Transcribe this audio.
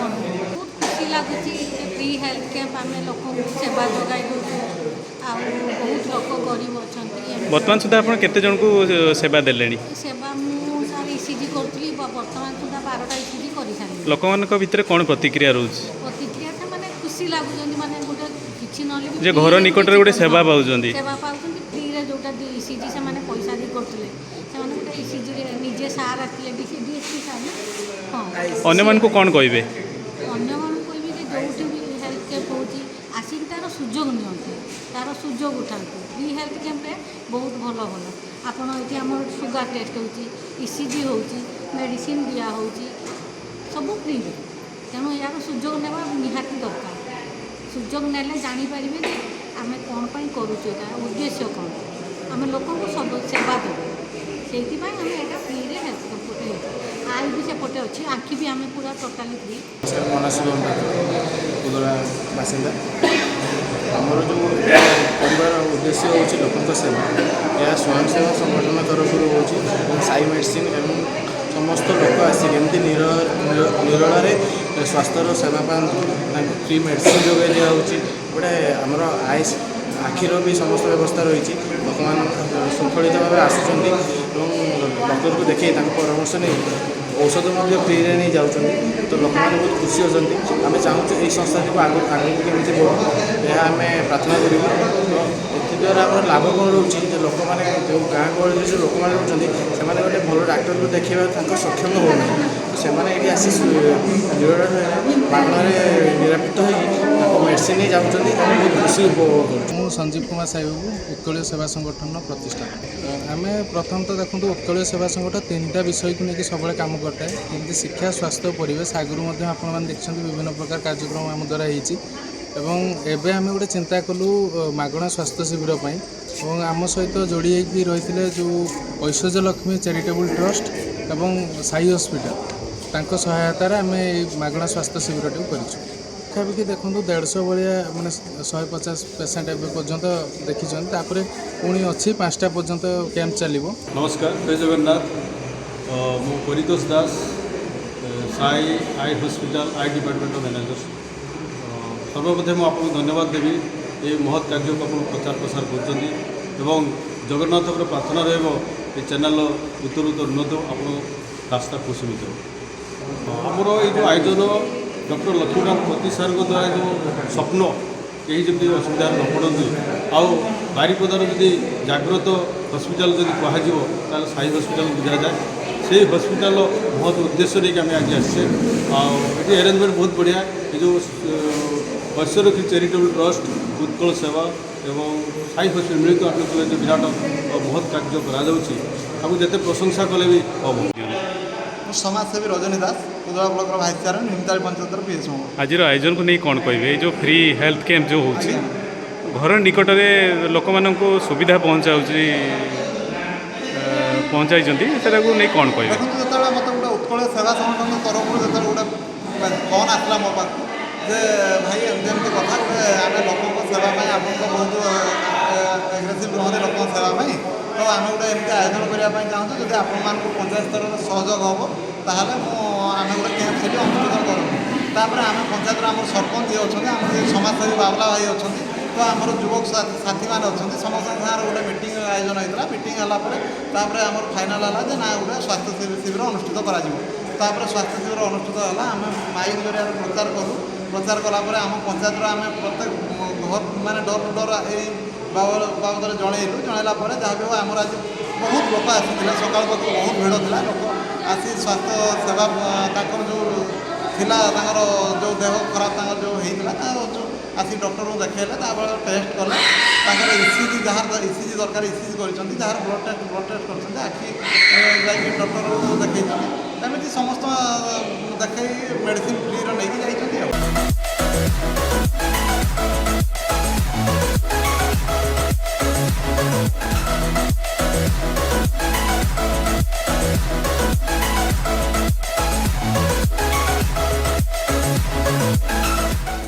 बहुत खुशी लगुच फ्री हेल्थ कैंप आम लोक सेवा जोगाई दूँ आ बहुत लोक गरीब अच्छा बर्तमान सुधा आप केते जन को सेवा देले सेवा मुझे इसीजी करी बर्तमान सुधा 12टा इसीजी कर सारी लोक भितर कौन प्रतिक्रिया रोच प्रतिक्रिया से मैंने खुशी लगुच माने गोटे किसी ना जे घर निकट रे गोटे सेवा पाउछंदी सेवा पाउछंदी फ्री रे जोटा इसीजी से माने पैसा दी करथिले से माने गोटे इसीजी रे निजे सार आथिले डीएसपी सार हां अन्य मान को कौन कहबे अन्य मान कहबे जे जोटी भी हेल्थ कैंप होची आसिक तार सुजोग नियंतु तार सुजोग उठातु फ्री हेल्थ कैंप रे बहुत भल भल आपन एठी हमर सुगर टेस्ट होची इसीजी होची मेडिसिन दिया होची सब फ्री रे तेणु यार सुजोग नेबा निहाती दरकार सुजोग नेले जानी परिबे जे आमे कोन पई करूछु एटा उद्देश्य कोन आमे लोक को सब सेवा देबे सेति पई आमे एटा फ्री रे हेल्थ कैंप होची आई भी सेपटे अच्छी आखि भी आम पूरा टोटाली फ्री मनशिवन उदरा बासिंदा आमर जो परिवार उद्देश्य होची लोकों सेवा यह स्वयंसेवा संगठन तरफ हो साई मेडिसिन एवं समस्त लोक आसिक एमती निरल स्वास्थ्यर सेवा पाते फ्री मेडिसिन जोगाई दिया गोटे आमर आईस आखिर भी समस्त व्यवस्था रही लोक मान शृंखलित भाव आसुँच डॉक्टर को देखे परामर्श नहीं औषध फ्री रे नहीं जाऊँ तो लोक मैंने बहुत खुशी अच्छा आम चाहूँ यही संस्था को आगे केमी बढ़ू यह आम प्रार्थना करूँ तो एद्वारा आम लाभ कौन रोचे लोक मैंने जो गाँ गहली जो लोक मैंने रोचे से गोटे भल डाक्टर को देखा सक्षम होना तो से आसी मागणार निरापित हो मेडिसिन नहीं जाऊँ बहुत खुशी उपभोग कर संजीव कुमार साहू उत्कल सेवा संगठन प्रतिष्ठा आम प्रथम तो देखो उत्कल सेवा संगठन 3टा विषय को लेकिन सब कम करता है जमी शिक्षा स्वास्थ्य परिवेश आगुरी आपने देखते विभिन्न प्रकार कार्यक्रम आम द्वारा एवं एबे आम गोटे चिंता कलु मागणा स्वास्थ्य शिविर और आम सहित जोड़ी रही जो ऐश्वर्य लक्ष्मी चैरिटेबल ट्रस्ट एवं साई हॉस्पिटल सहायतार आम मागणा स्वास्थ्य शिविर टी कर पाखापाखि देखो 150 भाया मैंने 150 पेसेंट एवं पर्यंत देखी पुणी अच्छी 5टा पर्यंत कैंप चलो। नमस्कार जय जगन्नाथ मु Paritosh Das Sai eye hospital eye department manager सर्वप्रथम आपको धन्यवाद देवी ये महत् कार्य को आप प्रचार प्रसार कर जगन्नाथ प्रार्थना रही चैनल उत्तर उन्नत आप रास्ता कुसुमित आमर ये जो आयोजन डॉक्टर लक्ष्मीकांत पति सार द्वारा जो स्वप्न यही जमी असुविधा न पड़ती आउ बारिपदार जदि जाग्रत हॉस्पिटल जब कह साई हॉस्पिटल बुझा जाए से हॉस्पिटल बहुत उद्देश्य लेकिन आम आज आसे ये अरेंजमेंट बहुत बढ़िया ये जो ऐश्वर्य चैरिटेबल ट्रस्ट उत्कल सेवा एवं साई हॉस्पिटल मिलित आटो जो विराट बहुत कार्य कर जिते प्रशंसा कले भी हम समाजसेवी रजनी दास उदला ब्लॉक भाइस चेयरमैन निमताली पंचायतर पीएच आज आयोजन को नहीं कौन कहे जो फ्री हेल्थ कैंप जो हो घर निकट में लोक मान सुविधा पहुँचाऊँगी पहुँचाई को नहीं कौन कहे देखो जो मत गोटे उत्कल सेवा संगठन तरफ जो गोटे फोन आसला मो पाक जे भाई एमती कथा गोटे आम लोक सेवाई आप बहुत एग्रेसिव रुहते लोक सेवाई तो आम गोटे एमती आयोजन करने चाहूँ जब आपण पंचायत स्तर में सहयोग हम ताहले आम गोटे कैंप से अनुष्ठित करूँ आम पंचायत आम सरपंच जी अच्छा आम समाजसेवी बाबला भाई अच्छा तो आमर युवक साथी मैंने अच्छा समस्त सारे गोटे मीटिंग आयोजन होता मीटिंग है आम फाइनाल है ना गोटे स्वास्थ्य शिविर अनुष्ठित कर स्वास्थ्य शिविर अनुष्ठित है आम माइक जरिया प्रचार करूँ प्रचार कलापर आम पंचायत आम प्रत्येक घर माने डोर टू डोर यही बाबद जनइलु जनला जहाँ भी हो आमर आज बहुत लोक आसी सकाल पाखु बहुत भिड़ था लोक आसी स्वास्थ्य सेवा जो थिला जो देह खराब जो होता जो आसी डॉक्टर को देखले टेस्ट कले इसीजी जहाँ इसीजी दरकार इसीजी कर जहाँ ब्लड टेस्ट कर आखि डॉक्टर को देखते एमती समस्त देखे मेडिसिन फ्री नहीं जाइए।